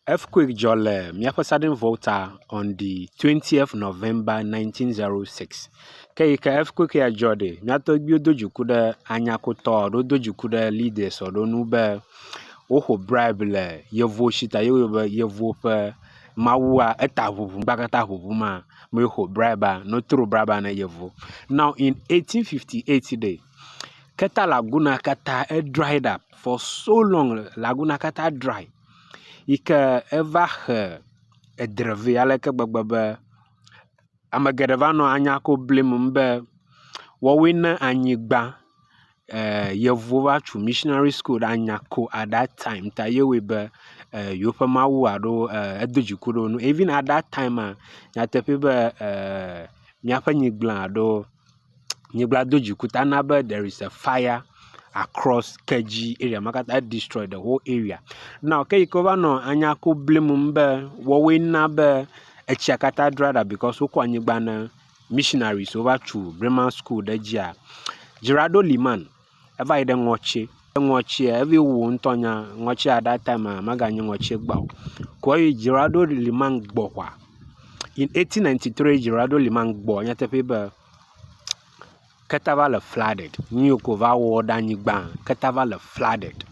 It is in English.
Earthquake jole miaƒe sudden volta on the 20th November 1906. Ke earthquake ya jode miatɔgbiwo do dziku ɖe anyakotɔ ɖo do dziku ɖe leaders ɖo nu be woxo bribe le yevuwo si ta yewo be yevuwo ƒe mawua eta ʋuʋu gbakata ʋuʋu ma me xo bribe no tro bribe na yevu. Now in 1858 day Keta Laguna kata dried up for so long. Laguna kata dry. Ike eva he edrevi aleke gbegbe be ame geɖe va nɔ anyako blim be woawoe ne anyigba yevuwo va tso missionary school ɖe anyako at that time ta yewoe be yewo ƒe mawu alo edo dziku ɖe wo nu. Even at that time nyateƒe be míaƒe nyigblẽ alo nyigba do dziku ta na be there is a fire across Keji area makata destroy the whole area. Now ke yike va no anyako blim be wowe na be etsia kata drada because woko anyigba na missionaries over to Bremen school de dzia. Gerardo Liman eva ide ngochi evi wo ntonya ngochi at that time maganye ngochi gbao. Ko Gerardo Liman gbokwa. In 1893 Gerardo Liman gbo nyateƒe be Ketava le flooded. Nyoko va wo da nyigba. Ketava le flooded.